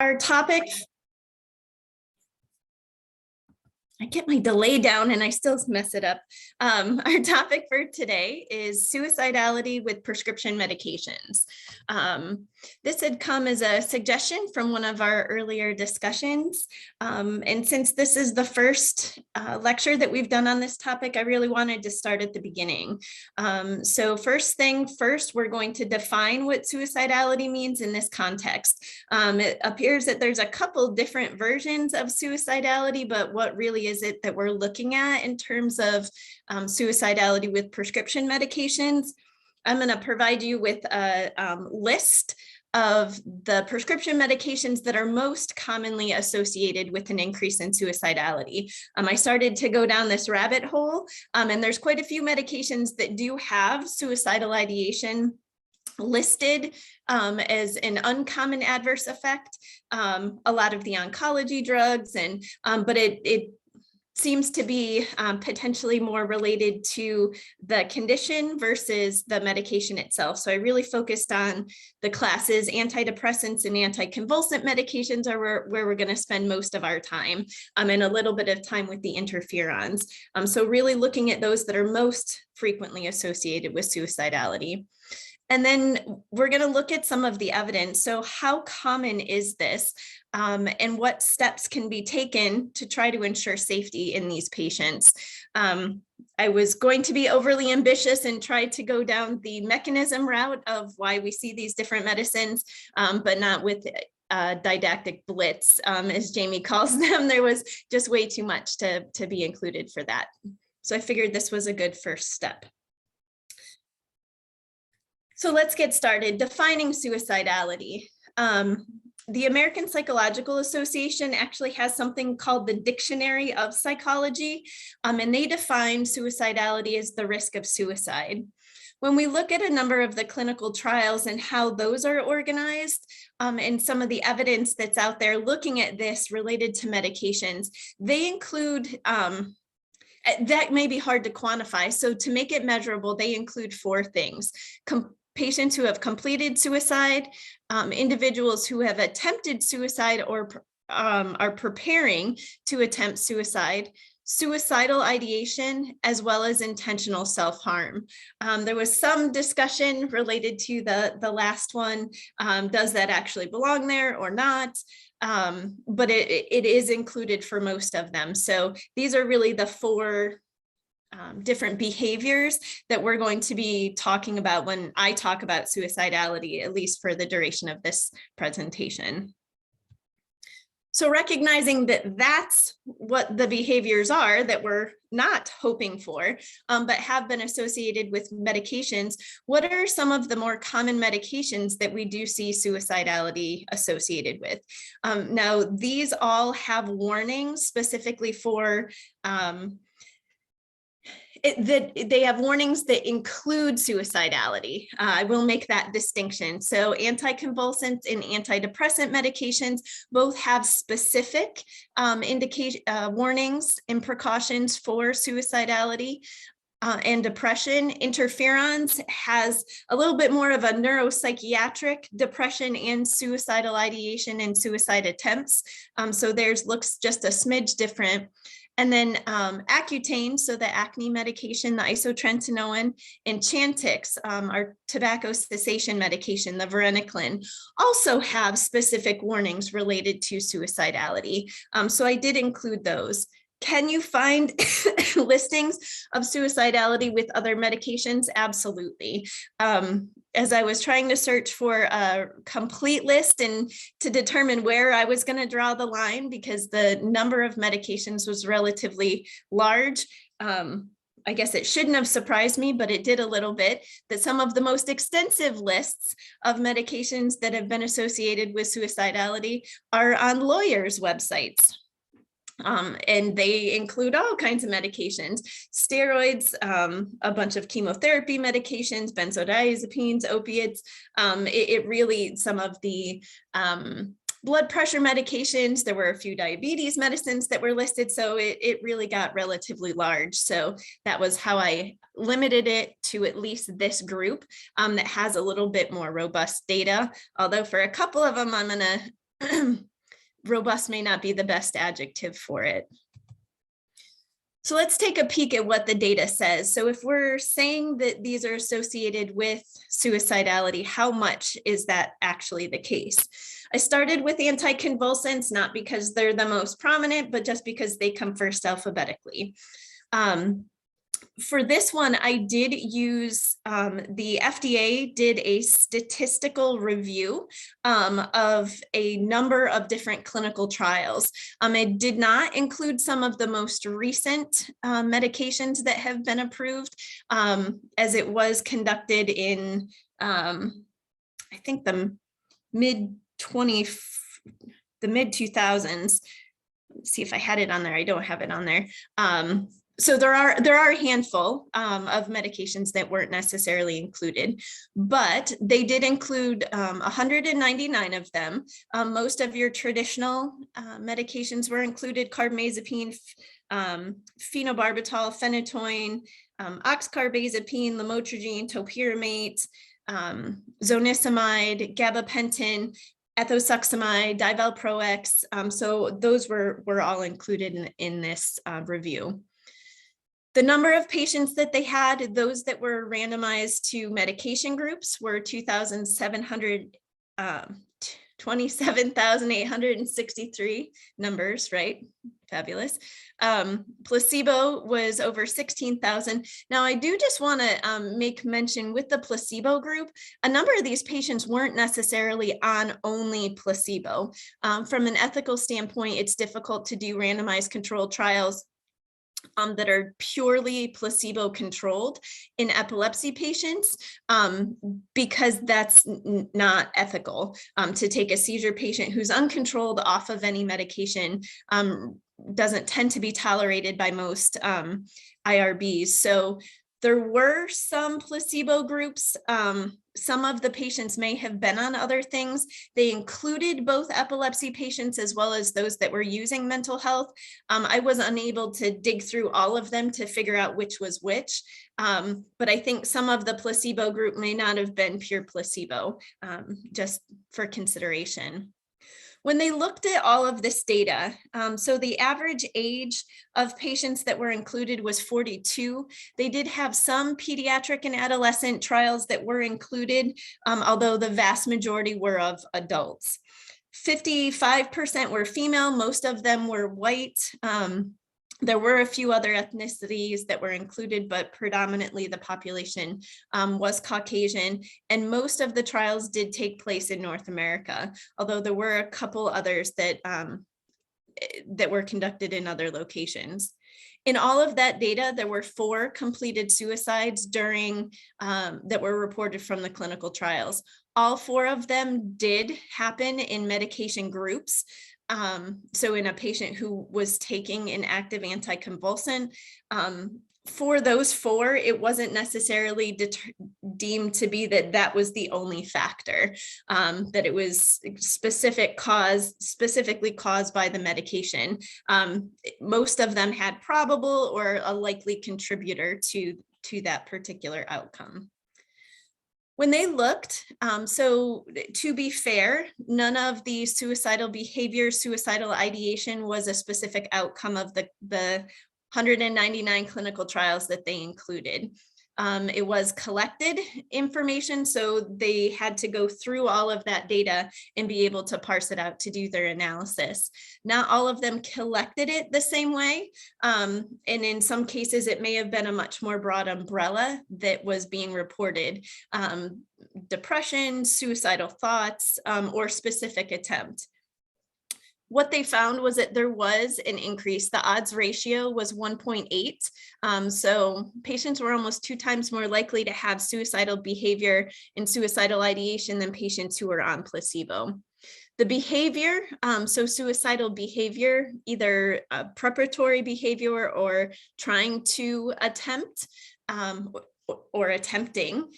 Our topic, I get my delay down and I still mess it up. Our topic for today is suicidality with prescription medications. This had come as a suggestion from one of our earlier discussions. And since this is the first lecture that we've done on this topic, I really wanted to start at the beginning. So first thing first, we're going to define what suicidality means in this context. It appears that there's a couple different versions of suicidality, but what really is it that we're looking at in terms of suicidality with prescription medications? I'm going to provide you with a list of the prescription medications that are most commonly associated with an increase in suicidality. I started to go down this rabbit hole, and there's quite a few medications that do have suicidal ideation listed as an uncommon adverse effect. A lot of the oncology drugs, and but it seems to be potentially more related to the condition versus the medication itself. So I really focused on the classes. Antidepressants and anticonvulsant medications are where we're going to spend most of our time, and a little bit of time with the interferons. So really looking at those that are most frequently associated with suicidality. And then we're going to look at some of the evidence. So how common is this, and what steps can be taken to try to ensure safety in these patients? I was going to be overly ambitious and try to go down the mechanism route of why we see these different medicines, but not with didactic blitz, as Jamie calls them. There was just way too much to be included for that. So I figured this was a good first step. So let's get started defining suicidality. The American Psychological Association actually has something called the Dictionary of Psychology, and they define suicidality as the risk of suicide. When we look at a number of the clinical trials and how those are organized, and some of the evidence that's out there looking at this related to medications, they include that may be hard to quantify. So to make it measurable, they include four things: patients who have completed suicide, individuals who have attempted suicide or are preparing to attempt suicide, suicidal ideation, as well as intentional self-harm. There was some discussion related to the last one. Does that actually belong there or not? But it is included for most of them. So these are really the four different behaviors that we're going to be talking about when I talk about suicidality, at least for the duration of this presentation. So recognizing that that's what the behaviors are that we're not hoping for, but have been associated with medications, what are some of the more common medications that we do see suicidality associated with? Now, these all have warnings specifically for that they have warnings that include suicidality. I will make that distinction. So anticonvulsants and antidepressant medications both have specific warnings and precautions for suicidality and depression. Interferons has a little bit more of a neuropsychiatric depression and suicidal ideation and suicide attempts. So theirs looks just a smidge different. And then Accutane, so the acne medication, the Isotrentinoin, and Chantix, our tobacco cessation medication, the Varenicline, also have specific warnings related to suicidality. So I did include those. Can you find listings of suicidality with other medications? Absolutely. As I was trying to search for a complete list and to determine where I was going to draw the line, because the number of medications was relatively large, I guess it shouldn't have surprised me, but it did a little bit, that some of the most extensive lists of medications that have been associated with suicidality are on lawyers' websites. And they include all kinds of medications, steroids, a bunch of chemotherapy medications, benzodiazepines, opiates. It really, some of the blood pressure medications, there were a few diabetes medicines that were listed. So it really got relatively large. So that was how I limited it to at least this group that has a little bit more robust data. Although for a couple of them, I'm going to robust may not be the best adjective for it. So let's take a peek at what the data says. So if we're saying that these are associated with suicidality, how much is that actually the case? I started with anticonvulsants, not because they're the most prominent, but just because they come first alphabetically. For this one, I did use, the FDA did a statistical review of a number of different clinical trials. It did not include some of the most recent medications that have been approved, as it was conducted in, I think the mid 2000s. Let's see if I had it on there. I don't have it on there. So there are a handful of medications that weren't necessarily included, but they did include 199 of them. Most of your traditional medications were included: carbamazepine, phenobarbital, phenytoin, oxcarbazepine, lamotrigine, topiramate, zonisamide, gabapentin, ethosuximide, divalproex. So those were all included in this review. The number of patients that they had, those that were randomized to medication groups, were 27,863 numbers, right? Fabulous. Placebo was over 16,000. Now, I do just want to make mention with the placebo group, a number of these patients weren't necessarily on only placebo. From an ethical standpoint, it's difficult to do randomized controlled trials that are purely placebo controlled in epilepsy patients, because that's not ethical. To take a seizure patient who's uncontrolled off of any medication doesn't tend to be tolerated by most IRBs. So there were some placebo groups. Some of the patients may have been on other things. They included both epilepsy patients as well as those that were using mental health. I was unable to dig through all of them to figure out which was which, but I think some of the placebo group may not have been pure placebo, just for consideration. When they looked at all of this data, so the average age of patients that were included was 42. They did have some pediatric and adolescent trials that were included, although the vast majority were of adults. 55% were female, most of them were white. There were a few other ethnicities that were included, but predominantly the population was Caucasian, and most of the trials did take place in North America, although there were a couple others that were conducted in other locations. In all of that data, there were 4 completed suicides during that were reported from the clinical trials. All 4 of them did happen in medication groups. So in a patient who was taking an active anticonvulsant, for those 4, it wasn't necessarily deemed to be that was the only factor, that it was specifically caused by the medication. Most of them had probable or a likely contributor to that particular outcome. When they looked, so to be fair, none of the suicidal behavior, suicidal ideation was a specific outcome of the 199 clinical trials that they included. It was collected information, so they had to go through all of that data and be able to parse it out to do their analysis. Not all of them collected it the same way, and in some cases it may have been a much more broad umbrella that was being reported. Depression, suicidal thoughts, or specific attempt. What they found was that there was an increase. The odds ratio was 1.8. So patients were almost 2 times more likely to have suicidal behavior and suicidal ideation than patients who were on placebo. The behavior, so suicidal behavior, either preparatory behavior or trying to attempt or attempting,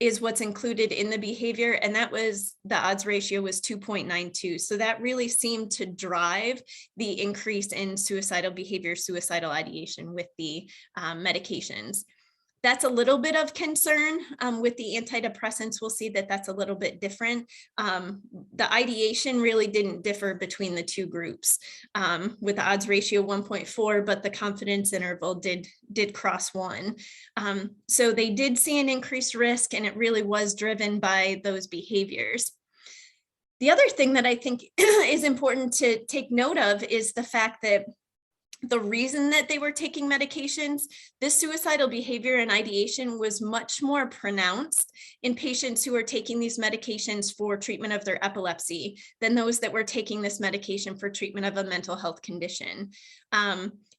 is what's included in the behavior, and that was, the odds ratio was 2.92. So that really seemed to drive the increase in suicidal behavior, suicidal ideation with the medications. That's a little bit of concern. With the antidepressants, we'll see that that's a little bit different. The ideation really didn't differ between the two groups, with the odds ratio 1.4, but the confidence interval did cross 1. So they did see an increased risk, and it really was driven by those behaviors. The other thing that I think is important to take note of is the fact that the reason that they were taking medications, this suicidal behavior and ideation was much more pronounced in patients who are taking these medications for treatment of their epilepsy than those that were taking this medication for treatment of a mental health condition.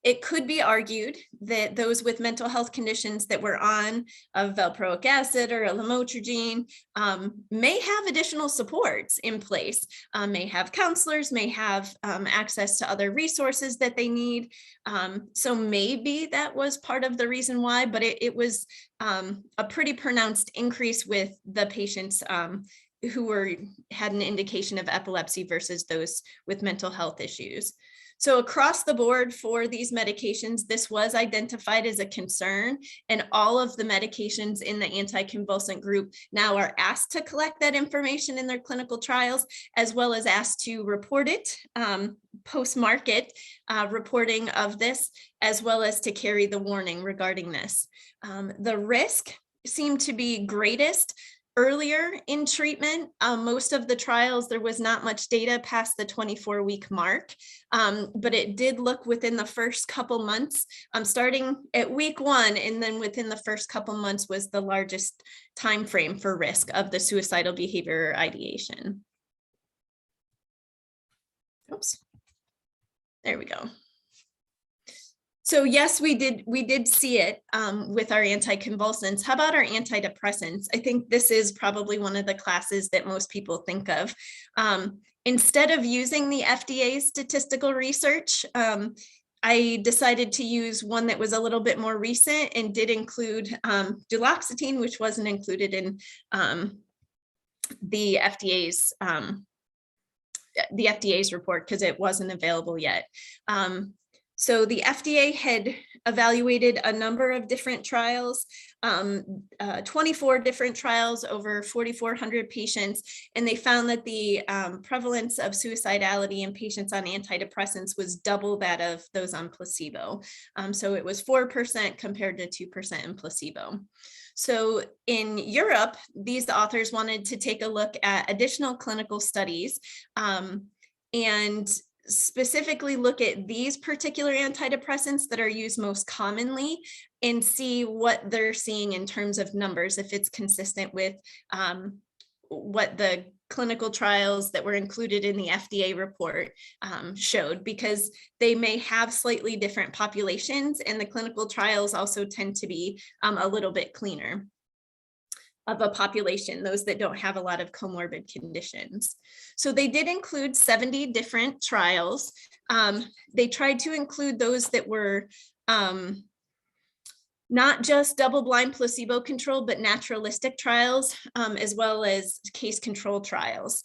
It could be argued that those with mental health conditions that were on a valproic acid or a lamotrigine may have additional supports in place, may have counselors, may have access to other resources that they need. So maybe that was part of the reason why, but it was a pretty pronounced increase with the patients who had an indication of epilepsy versus those with mental health issues. So across the board for these medications, this was identified as a concern, and all of the medications in the anticonvulsant group now are asked to collect that information in their clinical trials, as well as asked to report it, post-market reporting of this, as well as to carry the warning regarding this. The risk seemed to be greatest earlier in treatment. Most of the trials, there was not much data past the 24-week mark, but it did look within the first couple months, starting at week 1, and then within the first couple months was the largest time frame for risk of the suicidal behavior or ideation. Oops, there we go. So yes, we did see it with our anticonvulsants. How about our antidepressants? I think this is probably one of the classes that most people think of. Instead of using the FDA statistical research, I decided to use one that was a little bit more recent and did include duloxetine, which wasn't included in the FDA's report because it wasn't available yet. So the FDA had evaluated a number of different trials, 24 different trials over 4,400 patients, and they found that the prevalence of suicidality in patients on antidepressants was double that of those on placebo. So it was 4% compared to 2% in placebo. So in Europe, these authors wanted to take a look at additional clinical studies and specifically look at these particular antidepressants that are used most commonly and see what they're seeing in terms of numbers, if it's consistent with what the clinical trials that were included in the FDA report showed, because they may have slightly different populations, and the clinical trials also tend to be a little bit cleaner of a population, those that don't have a lot of comorbid conditions. So they did include 70 different trials. They tried to include those that were not just double-blind placebo-controlled, but naturalistic trials, as well as case-control trials.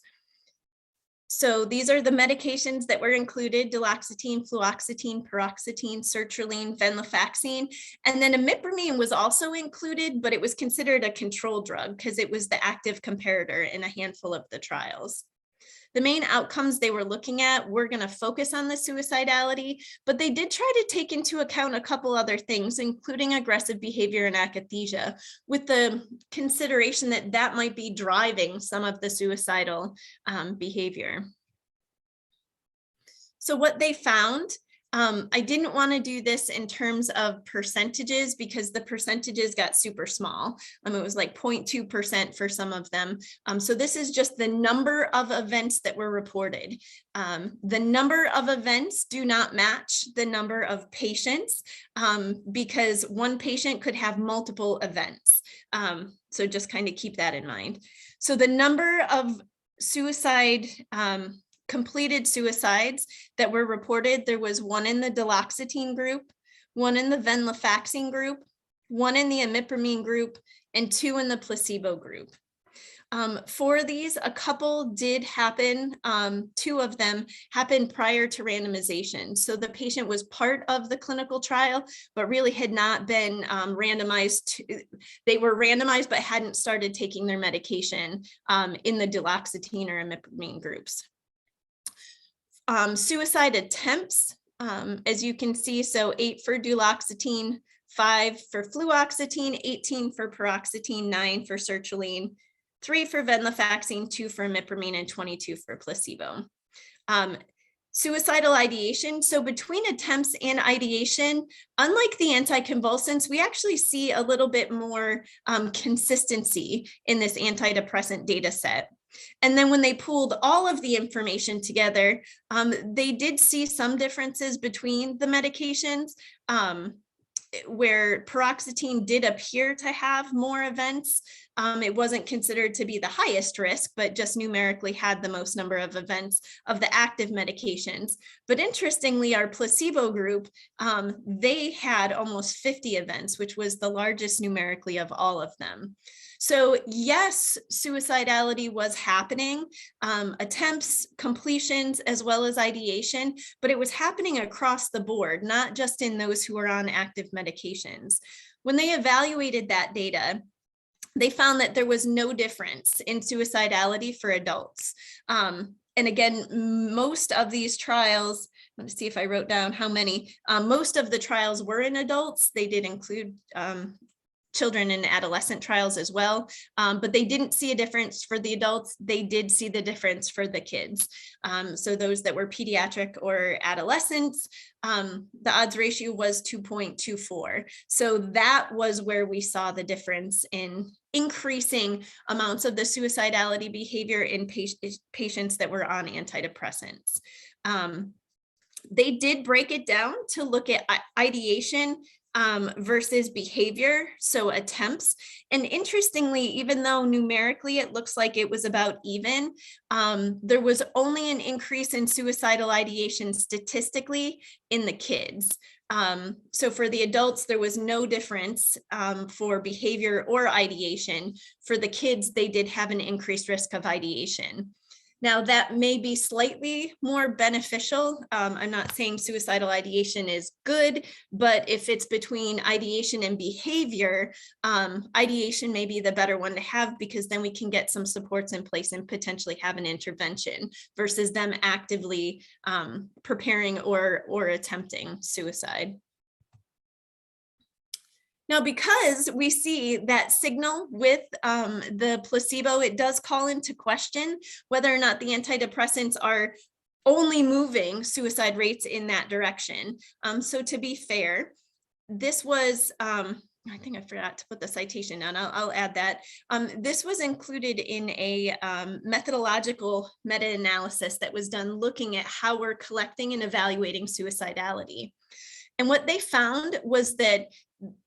So these are the medications that were included: duloxetine, fluoxetine, paroxetine, sertraline, venlafaxine, and then imipramine was also included, but it was considered a control drug because it was the active comparator in a handful of the trials. The main outcomes they were looking at were going to focus on the suicidality, but they did try to take into account a couple other things, including aggressive behavior and akathisia, with the consideration that that might be driving some of the suicidal behavior. So what they found, I didn't want to do this in terms of percentages because the percentages got super small. It was like 0.2% for some of them. So this is just the number of events that were reported. The number of events do not match the number of patients because one patient could have multiple events. So just kind of keep that in mind. So the number of completed suicides that were reported, there was 1 in the duloxetine group, 1 in the venlafaxine group, 1 in the imipramine group, and 2 in the placebo group. For these, a couple did happen. 2 of them happened prior to randomization. So the patient was part of the clinical trial, but really had not been randomized. They were randomized, but hadn't started taking their medication in the duloxetine or imipramine groups. Suicide attempts, as you can see, so 8 for duloxetine, 5 for fluoxetine, 18 for paroxetine, 9 for sertraline, 3 for venlafaxine, 2 for imipramine, and 22 for placebo. Suicidal ideation. So between attempts and ideation, unlike the anticonvulsants, we actually see a little bit more consistency in this antidepressant data set. And then when they pulled all of the information together, they did see some differences between the medications, where paroxetine did appear to have more events. It wasn't considered to be the highest risk, but just numerically had the most number of events of the active medications. But interestingly, our placebo group, they had almost 50 events, which was the largest numerically of all of them. So yes, suicidality was happening, attempts, completions, as well as ideation, but it was happening across the board, not just in those who are on active medications. When they evaluated that data, they found that there was no difference in suicidality for adults. And again, most of these trials, let me see if I wrote down how many, most of the trials were in adults. They did include children and adolescent trials as well, but they didn't see a difference for the adults. They did see the difference for the kids. So those that were pediatric or adolescents, the odds ratio was 2.24. So that was where we saw the difference in increasing amounts of the suicidality behavior in patients that were on antidepressants. They did break it down to look at ideation versus behavior, so attempts. And interestingly, even though numerically it looks like it was about even, there was only an increase in suicidal ideation statistically in the kids. So for the adults, there was no difference for behavior or ideation. For the kids, they did have an increased risk of ideation. Now, that may be slightly more beneficial. I'm not saying suicidal ideation is good, but if it's between ideation and behavior, ideation may be the better one to have, because then we can get some supports in place and potentially have an intervention versus them actively preparing or attempting suicide. Now, because we see that signal with the placebo, it does call into question whether or not the antidepressants are only moving suicide rates in that direction. So to be fair, this was, I think I forgot to put the citation down. I'll add that. This was included in a methodological meta-analysis that was done looking at how we're collecting and evaluating suicidality. And what they found was that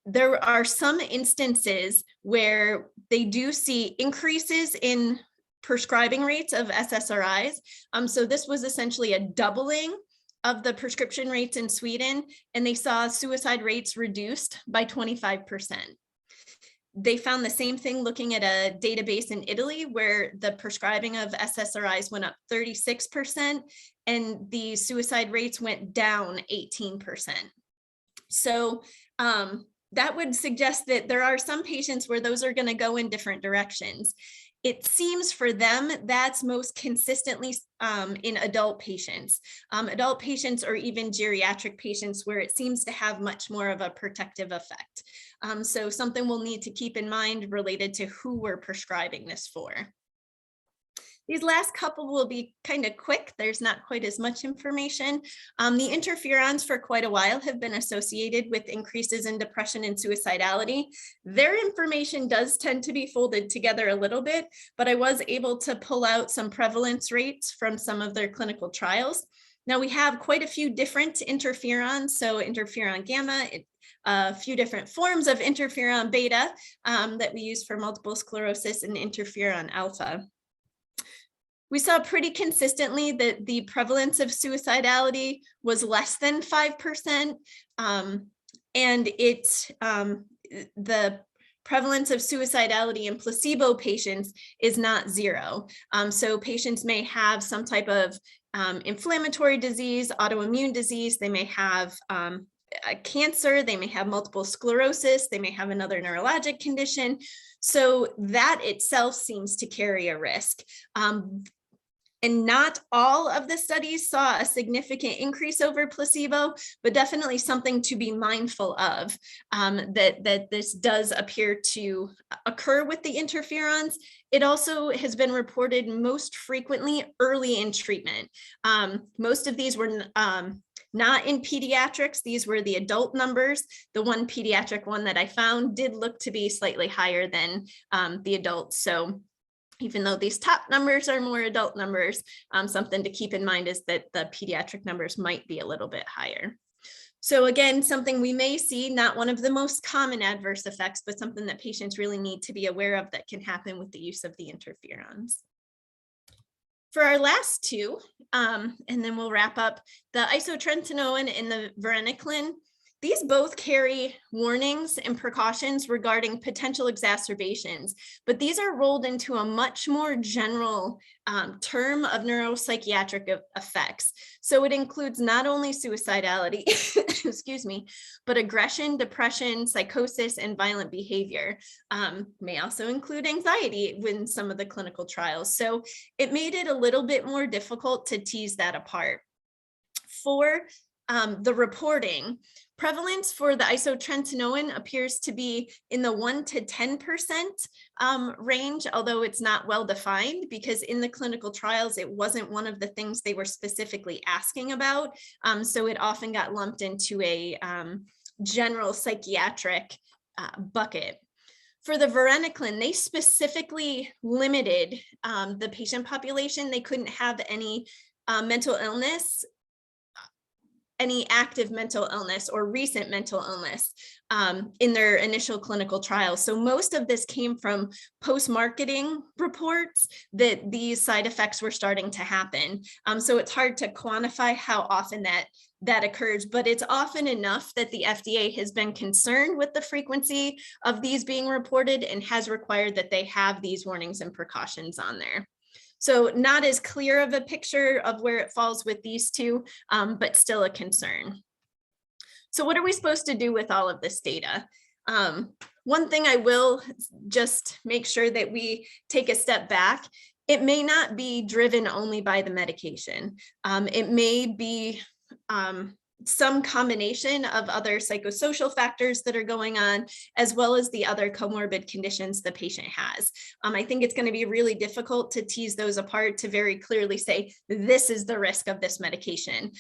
there are some instances where they do see increases in prescribing rates of SSRIs. So this was essentially a doubling of the prescription rates in Sweden, and they saw suicide rates reduced by 25%. They found the same thing looking at a database in Italy, where the prescribing of SSRIs went up 36% and the suicide rates went down 18%. So that would suggest that there are some patients where those are going to go in different directions. It seems for them that's most consistently in adult patients or even geriatric patients, where it seems to have much more of a protective effect. So something we'll need to keep in mind related to who we're prescribing this for. These last couple will be kind of quick. There's not quite as much information. The interferons for quite a while have been associated with increases in depression and suicidality. Their information does tend to be folded together a little bit, but I was able to pull out some prevalence rates from some of their clinical trials. Now we have quite a few different interferons, so interferon gamma, a few different forms of interferon beta that we use for multiple sclerosis, and interferon alpha. We saw pretty consistently that the prevalence of suicidality was less than 5%, and the prevalence of suicidality in placebo patients is not zero. So patients may have some type of inflammatory disease, autoimmune disease, they may have cancer, they may have multiple sclerosis, they may have another neurologic condition. So that itself seems to carry a risk. And not all of the studies saw a significant increase over placebo, but definitely something to be mindful of, that this does appear to occur with the interferons. It also has been reported most frequently early in treatment. Most of these were not in pediatrics. These were the adult numbers. The one pediatric one that I found did look to be slightly higher than the adults. So even though these top numbers are more adult numbers, something to keep in mind is that the pediatric numbers might be a little bit higher. So again, something we may see, not one of the most common adverse effects, but something that patients really need to be aware of that can happen with the use of the interferons. For our last two, and then we'll wrap up, the Isotrentinoin and the Varenicline, these both carry warnings and precautions regarding potential exacerbations, but these are rolled into a much more general term of neuropsychiatric effects. So it includes not only suicidality, excuse me, but aggression, depression, psychosis, and violent behavior. May also include anxiety in some of the clinical trials. So it made it a little bit more difficult to tease that apart. For the reporting, prevalence for the isotretinoin appears to be in the 1 to 10% range, although it's not well defined because in the clinical trials, it wasn't one of the things they were specifically asking about. So it often got lumped into a general psychiatric bucket. For the Varenicline, they specifically limited the patient population. They couldn't have any mental illness, any active mental illness or recent mental illness in their initial clinical trials. So most of this came from post-marketing reports that these side effects were starting to happen. So it's hard to quantify how often that occurs, but it's often enough that the FDA has been concerned with the frequency of these being reported and has required that they have these warnings and precautions on there. So not as clear of a picture of where it falls with these two, but still a concern. So what are we supposed to do with all of this data? One thing I will just make sure that we take a step back. It may not be driven only by the medication. It may be some combination of other psychosocial factors that are going on, as well as the other comorbid conditions the patient has. I think it's going to be really difficult to tease those apart to very clearly say, this is the risk of this medication.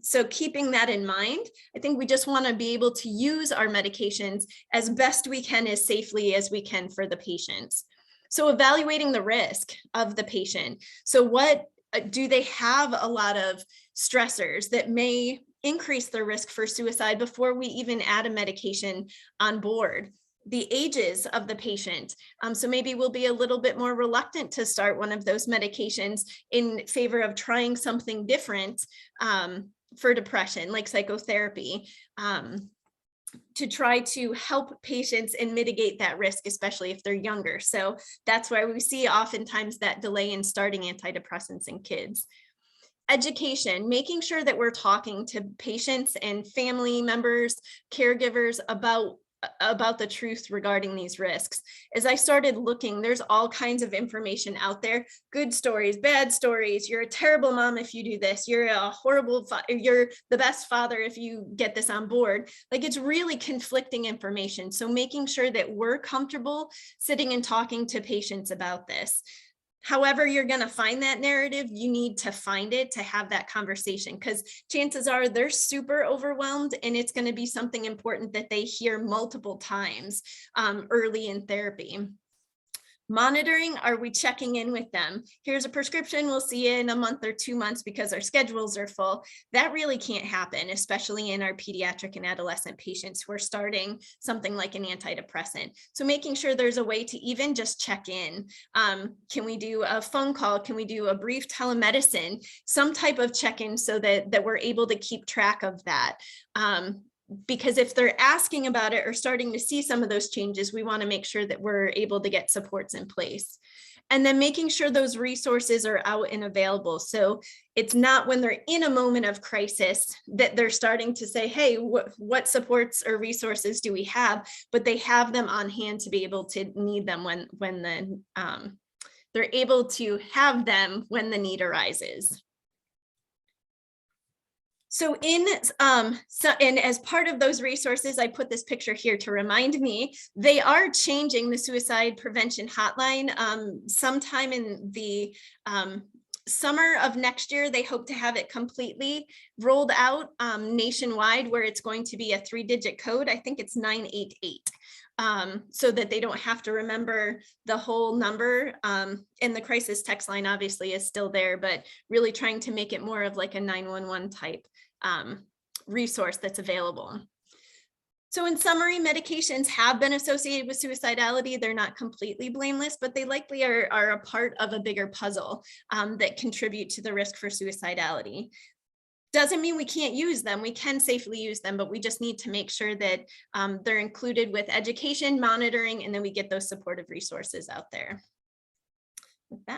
So keeping that in mind, I think we just want to be able to use our medications as best we can, as safely as we can for the patients. So evaluating the risk of the patient. So what do they have? A lot of stressors that may increase their risk for suicide before we even add a medication on board. The ages of the patient. So maybe we'll be a little bit more reluctant to start one of those medications in favor of trying something different for depression, like psychotherapy, to try to help patients and mitigate that risk, especially if they're younger. So that's why we see oftentimes that delay in starting antidepressants in kids. Education, making sure that we're talking to patients and family members, caregivers about the truth regarding these risks. As I started looking, there's all kinds of information out there, good stories, bad stories. You're a terrible mom if you do this. You're a horrible, you're the best father if you get this on board. Like, it's really conflicting information. So making sure that we're comfortable sitting and talking to patients about this. However you're going to find that narrative, you need to find it to have that conversation, because chances are they're super overwhelmed and it's going to be something important that they hear multiple times early in therapy. Monitoring, are we checking in with them? Here's a prescription, we'll see you in a month or 2 months because our schedules are full. That really can't happen, especially in our pediatric and adolescent patients who are starting something like an antidepressant. So making sure there's a way to even just check in. Can we do a phone call? Can we do a brief telemedicine? Some type of check-in so that we're able to keep track of that. because if they're asking about it or starting to see some of those changes, we want to make sure that we're able to get supports in place. And then making sure those resources are out and available. So it's not when they're in a moment of crisis that they're starting to say, hey, what supports or resources do we have? But they have them on hand to be able to need them when they're able to have them when the need arises. So and as part of those resources, I put this picture here to remind me, they are changing the suicide prevention hotline sometime in the summer of next year. They hope to have it completely rolled out nationwide, where it's going to be a 3-digit code. I think it's 988. So that they don't have to remember the whole number. And the crisis text line obviously is still there, but really trying to make it more of like a 911 type resource that's available. So in summary, medications have been associated with suicidality. They're not completely blameless, but they likely are a part of a bigger puzzle that contribute to the risk for suicidality. Doesn't mean we can't use them. We can safely use them, but we just need to make sure that they're included with education, monitoring, and then we get those supportive resources out there. With that.